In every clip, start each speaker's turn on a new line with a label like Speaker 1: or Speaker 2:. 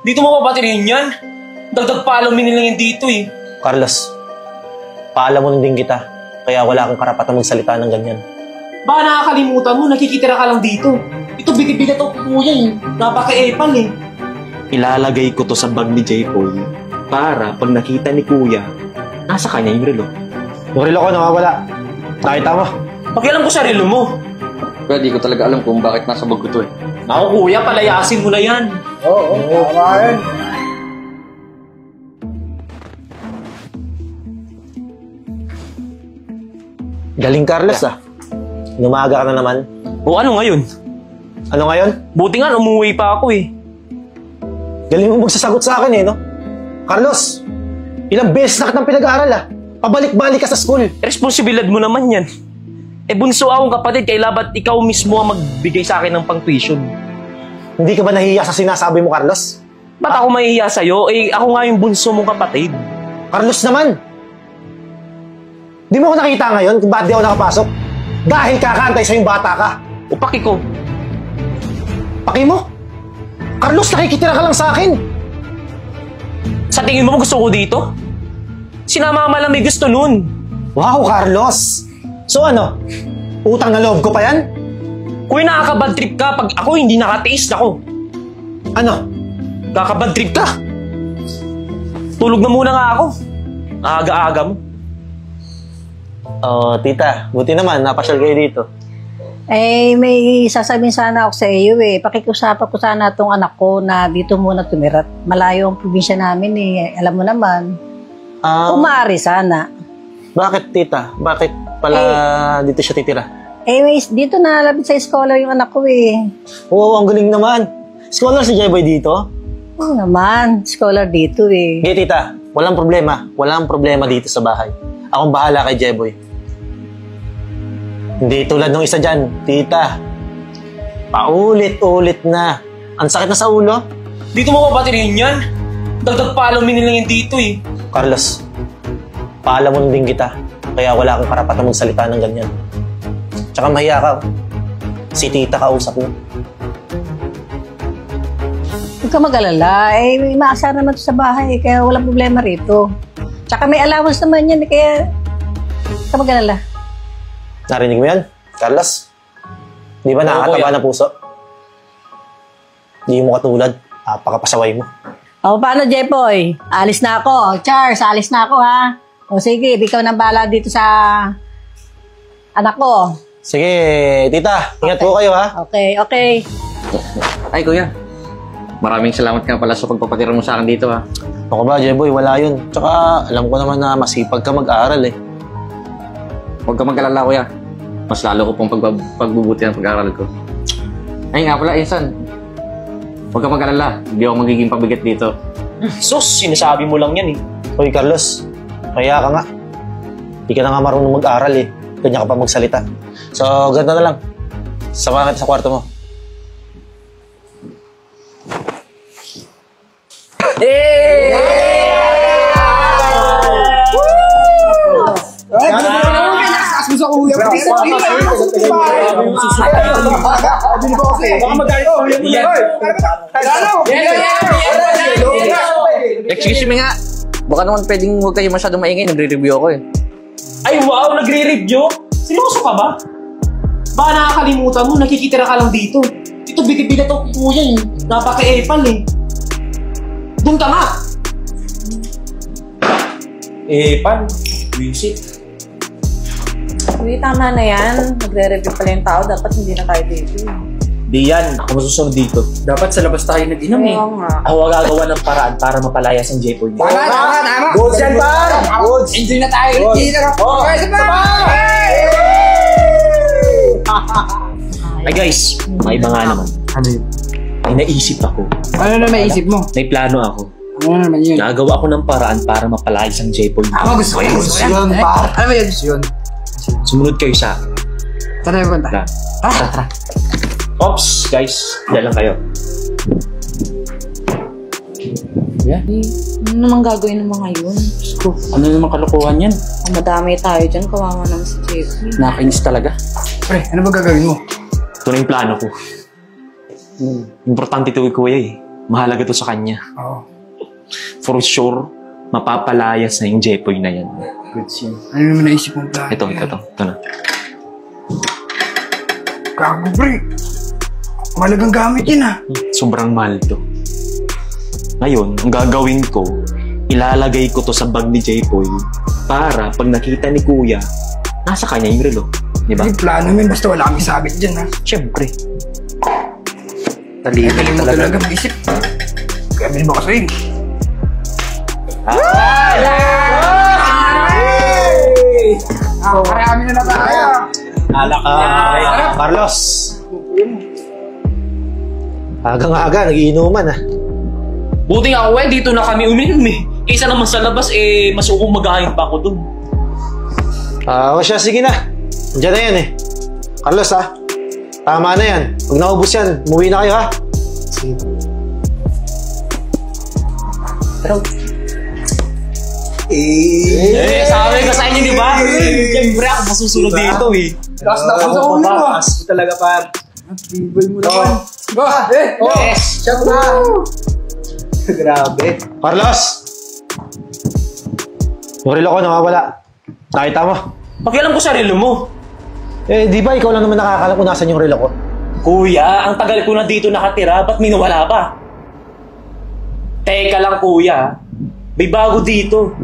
Speaker 1: Dito mo papatirihin yan? Dagdag paalam nila yan dito eh.
Speaker 2: Carlos, paalam mo na din kita. Kaya wala akong karapatan magsalita ng ganyan.
Speaker 1: Baka nakakalimutan mo, nakikitira ka lang dito. Ito bigat-bigat ang kuya eh. Napaka-epal eh.
Speaker 3: Ilalagay ko to sa bag ni J-Paul para pag nakita ni Kuya, nasa kanya yung relo.
Speaker 2: Yung relo ko nawawala. Nakita mo?
Speaker 1: Pakialam ko sa relo mo.
Speaker 4: Pero di ko talaga alam kung bakit nasa bag ko to eh.
Speaker 1: Ako kuya, palayasin mo na yan.
Speaker 5: Oo, tama yan.
Speaker 2: Galing Carlos ah. Inumaga ka na naman.
Speaker 1: O ano ngayon?
Speaker 2: Ano ngayon?
Speaker 1: Buti nga, umuwi pa ako eh.
Speaker 2: Galing mo magsasagot sa akin eh, no? Carlos, ilang beses na kitang pinag-aaral ah. Pabalik-balik ka sa school.
Speaker 1: Responsibilidad mo naman yan. Eh bunso akong kapatid, kaya ba't ikaw mismo ang magbigay sa akin ng pang-tuition?
Speaker 2: Hindi ka ba nahihiya sa sinasabi mo, Carlos?
Speaker 1: Ba't ako mahihiya sa'yo? Eh ako nga yung bunso mong kapatid.
Speaker 2: Carlos naman! Di mo ako nakita ngayon kung bakit di ako nakapasok? Dahil kakantay sa yung bata ka.
Speaker 1: O paki ko.
Speaker 2: Paki mo? Carlos, nakikitira ka lang sa akin.
Speaker 1: Sa tingin mo gusto ko dito? Sinama lang may gusto nun.
Speaker 2: Wow, Carlos! So ano? Utang na loob ko pa yan?
Speaker 1: Kung nakakabad trip ka, pag ako hindi nakatiis ako.
Speaker 2: Ano?
Speaker 1: Kakabad trip ka. Tulog na muna nga ako. Aga-aga mo.
Speaker 2: Oh, tita, buti naman, napasyal kayo dito.
Speaker 6: Eh, may sasabihin sana ako sa iyo eh. Pakikiusapan ko sana itong anak ko na dito muna tumirat. Malayo ang probinsya namin eh. Alam mo naman. Kung maaari sana.
Speaker 2: Bakit, tita? Bakit pala dito siya titira?
Speaker 6: Eh, dito na labit sa scholar yung anak ko eh.
Speaker 2: Oo, ang galing naman. Scholar si Jeboy dito?
Speaker 6: Oo naman, scholar dito eh.
Speaker 2: Okay, tita. Walang problema. Walang problema dito sa bahay. Akong bahala kay Jeboy. Hindi tulad nung isa dyan, tita. Paulit-ulit na. Ang sakit na sa ulo.
Speaker 1: Dito mo papatirihin yan? Dagdag paalam nila yan dito eh.
Speaker 2: Carlos, paalam mo na din kita. Kaya wala akong karapatan magsalita ng ganyan. Tsaka mahiya ka. Si tita kausap mo.
Speaker 6: Huwag ka mag-alala. Eh, may maasar naman ito sa bahay. Kaya walang problema rito. Tsaka may allowance naman yan. Kaya huwag ka mag-alala.
Speaker 2: Narinig mo yan, Carlos? Di ba nakakataba na puso? Di mo katulad. Napakapasaway mo.
Speaker 6: O, paano, Jepoy? Alis na ako. Charles, alis na ako, ha? O, sige, ikaw nang bahala dito sa anak ko.
Speaker 2: Sige, tita. Ingat po kayo, ha?
Speaker 6: Okay, okay.
Speaker 4: Ay kuya, maraming salamat ka pala sa pagpapatira mo sa akin dito ha.
Speaker 2: Ako ba, Jeboy? Wala yun. Tsaka, alam ko naman na masipag ka mag-aaral eh.
Speaker 4: Huwag ka mag-alala kuya. Mas lalo ko pong pagbubuti ng pag-aaral ko. Ay nga pala, Insan. Huwag ka mag-alala. Hindi ako magiging pabigat dito.
Speaker 1: Sus, sinasabi mo lang yan eh.
Speaker 2: Hoy, Carlos. Kaya ka nga. Hindi ka na nga marunong mag-aaral eh. Ganyan ka pa magsalita. So, ganito na lang. Samahan kita sa kwarto mo.
Speaker 5: Sa ulo. Baka magalit ko.
Speaker 4: Excuse me nga. Baka naman pwedeng huwag kayo masyadong maingay. Nagre-review ako eh.
Speaker 1: Ay wow, nagre-review? Seryoso ka ba? Baka nakakalimutan mo, nakikitira ka lang dito. Ito bigat-bigat ang kuya eh. Napaka-epal eh. Doon ka nga. Epal? Visit.
Speaker 7: Uy, tama na yan. Nagre-review pala yung tao. Dapat hindi na tayo dito.
Speaker 1: Di yan, ako masusunod dito.
Speaker 5: Dapat sa labas tayo nag-inom eh.
Speaker 7: Oo nga.
Speaker 1: Ako gagawa ng paraan para mapalayas ang J-Boy niya.
Speaker 5: Tama.
Speaker 2: Goods yan, par! Goods!
Speaker 5: Enjoy na tayo. Okay,
Speaker 1: Ay guys, may iba nga naman.
Speaker 5: Ano yun?
Speaker 1: May naisip ako.
Speaker 5: Ano na naisip mo?
Speaker 1: May plano ako.
Speaker 5: Ano naman yun?
Speaker 1: Gagawa ako ng paraan para mapalayas ang J-Boy niya.
Speaker 5: Ako gusto ko yun. Yun, par. Ano ba yun? Yun.
Speaker 1: Sumunod kayo sa akin.
Speaker 5: Tara yung punta.
Speaker 1: Tara. Ops, guys. Diyan lang kayo.
Speaker 7: Yeah. Ano naman gagawin ng mga yun?
Speaker 3: Diyos ko, ano naman kalokohan yan?
Speaker 7: Ang madami tayo dyan. Kawawa naman si Jeffrey.
Speaker 3: Nakakainis talaga.
Speaker 5: Pre, ano ba gagawin mo?
Speaker 1: Ito na yung plano ko. Importante ito kuya eh.
Speaker 3: mahalaga to sa kanya.
Speaker 5: Oo.
Speaker 3: For sure, mapapalayas na yung Jepoy na yan.
Speaker 5: Goods yun. Ano naman naisip mong plano?
Speaker 3: Ito na.
Speaker 5: Gago, pre. Malagang gamit yun, ah.
Speaker 3: Sobrang mahal to. Ngayon, ang gagawin ko, ilalagay ko to sa bag ni Jepoy para pag nakita ni Kuya, nasa kanya yung relo. Diba?
Speaker 5: Hindi plano mo yun, basta wala kami sabit dyan, ha.
Speaker 3: Siyempre.
Speaker 5: Galing mo talaga mag-isip. Kaya bilhin mo kasi yun. Marami na tayo.
Speaker 2: Carlos. Agang-aga, nagiinuman ah.
Speaker 1: Buti nga ako dito na kami uminom eh. Kaysa naman sa labas mas umagahin pa ako dun.
Speaker 2: O siya, sige na. Diyan na yan eh. Carlos ha, tama na yan. Pag naubos yan, umuwi na kayo ha. Sige. Pero...
Speaker 1: sabi ko sa inyo, di ba? Siyempre ako masusunod dito eh.
Speaker 5: Last na kung sa ulo mo.
Speaker 1: Talaga par.
Speaker 5: Tibay mo naman.
Speaker 1: Yes!
Speaker 5: Shut na.
Speaker 1: Grabe.
Speaker 2: Carlos! Yung relo ko nawawala. Nakita mo?
Speaker 1: Pakialam ko sa relo mo.
Speaker 2: Di ba ikaw lang naman nakakalam kung nasan yung relo ko?
Speaker 1: Kuya, ang tagal ko na dito nakatira, ba't minawala pa? Teka lang kuya, may bago dito.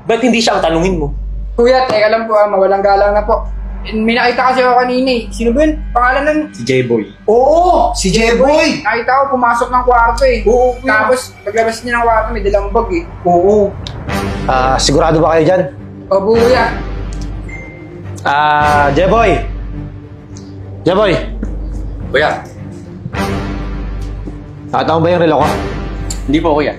Speaker 1: Ba't hindi siya ang tanungin mo?
Speaker 5: Kuya, teka lang po, mawalang galang na po. May nakita kasi ako kanina eh. Sino ba yun? Pangalan ng...
Speaker 3: Si J-Boy.
Speaker 5: Oo! Si Jeboy! Nakita ko, pumasok ng kwarto eh. Oo, tapos, paglabas niya ng kwarto, may dalang bag eh. Oo.
Speaker 2: Sigurado ba kayo dyan?
Speaker 5: Opo, kuya.
Speaker 2: Jeboy! Jeboy!
Speaker 4: Kuya,
Speaker 2: Nakita mo ba yung relo ko?
Speaker 4: hindi po kuya.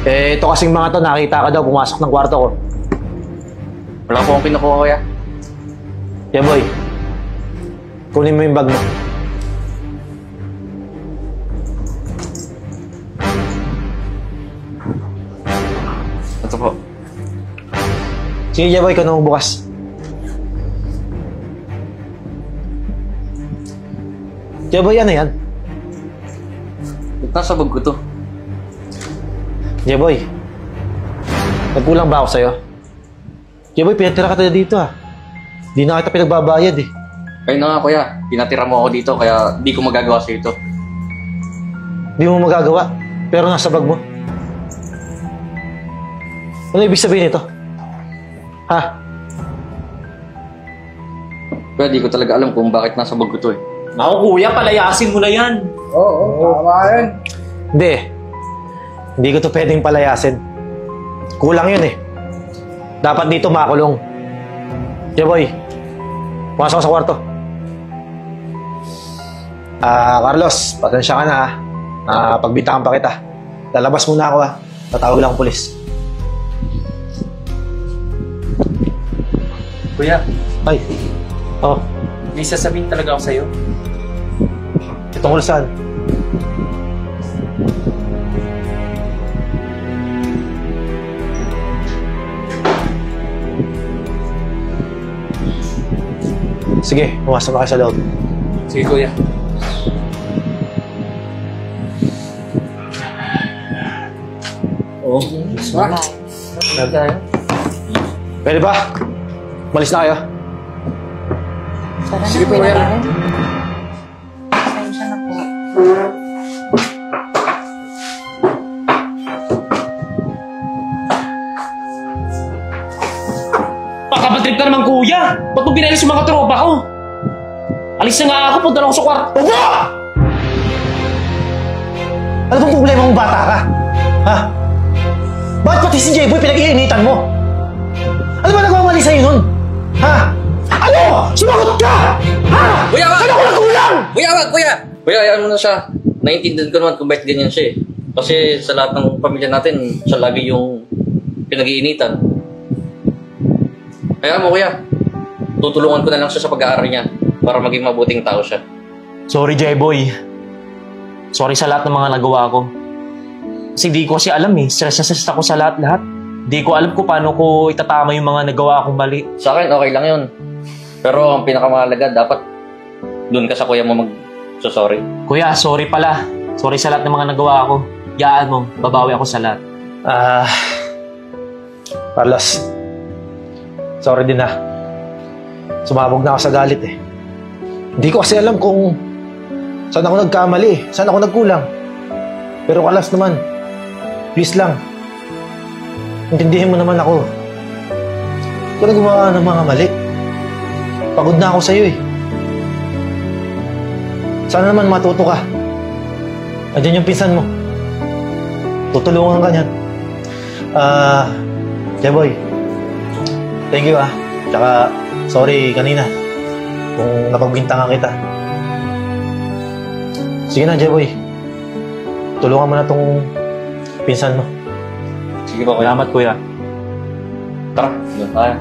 Speaker 2: Ito kasing mga to, nakita ka daw pumasok ng kwarto ko.
Speaker 4: Wala po akong kinukuha kuya.
Speaker 2: Jeboy, kunin mo yung bag mo.
Speaker 4: Ito po.
Speaker 2: Sige Jeboy, ikaw na bukas. Jeboy, ano yan?
Speaker 4: Nasa bag ko to.
Speaker 2: Jeboy, nagkulang ba ako sa'yo? Jeboy, pinatira ka tayo dito ah. Di na kita pinagbabayad eh.
Speaker 4: Ayun na nga kuya, pinatira mo ako dito kaya di ko magagawa sa ito.
Speaker 2: Di mo magagawa, pero nasa bag mo. Ano ibig sabihin nito? Ha?
Speaker 4: Kuya, di ko talaga alam kung bakit nasa bag ko to eh.
Speaker 1: Naku kuya, palayasin mo na yan.
Speaker 5: Oo, tama yan.
Speaker 2: Hindi. Hindi ko to pwedeng palayasin. Kulang yun eh. Dapat dito makulong. Jeboy, pumasok ka sa kwarto. Carlos, pasensya ka na ha. Pagbitakan pa kita. Lalabas muna ako ha. Tatawag lang ang pulis.
Speaker 1: Kuya,
Speaker 2: Ay. Oh,
Speaker 1: may sasabihin talaga ako sa'yo.
Speaker 2: tungkol saan? Sige, pumasok na kayo sa loob.
Speaker 1: Sige kuya.
Speaker 5: Oh,
Speaker 2: Pwede ba? Malis na kayo.
Speaker 5: sige po, kuya.
Speaker 7: Pasensya na po.
Speaker 1: Pakabatrip ka naman kuya. Ba't mo pinalis yung mga tropa ko? Alis na nga ako, punta lang ako sa kwarto.
Speaker 2: Ano bang problema mong bata ka? Ha? Bakit pati si J-Boy pinag-iinitan mo? Ano ba nagawa mali sa'yo nun? Ha? Ano? Sumagot ka! Ha?
Speaker 4: Kuya, wag!
Speaker 2: Ano ko nagkulang?
Speaker 4: Kuya, wag! Kuya! Kuya, ayaw mo na siya. Naiintindihan ko naman kung bakit ganyan siya eh. Kasi sa lahat ng pamilya natin, siya lagi yung pinag-iinitan. Kaya mo kuya, tutulungan ko na lang siya sa pag-aaral niya para maging mabuting tao siya.
Speaker 3: Sorry, J-Boy. Sorry sa lahat ng mga nagawa ko. Kasi di ko kasi alam eh. Stress na stress ako sa lahat-lahat. Di ko alam kung paano ko itatama yung mga nagawa kong mali.
Speaker 4: Sa akin, okay lang yun. Pero ang pinakamahalaga, dapat doon ka sa kuya mo mag-sorry.
Speaker 3: Kuya, sorry pala. Sorry sa lahat ng mga nagawa ko. Yaan mo, babawi ako sa lahat.
Speaker 2: Carlos. Sorry din sumabog na ako sa galit eh. Hindi ko kasi alam kung saan ako nagkamali, saan ako nagkulang. Pero Carlos naman, please lang. Intindihin mo naman ako. Hindi ko na gumawa ng mga mali. Pagod na ako sa'yo eh. Sana naman matuto ka. Andiyan yung pinsan mo. Tutulungan ka niyan. Jeboy. Thank you Tsaka, sorry kanina kung napagbintangan kita. Sige na, Jeboy. Tulungan mo na tong pinsan mo.
Speaker 3: Sige po, salamat kuya.
Speaker 4: Tara, doon tayo.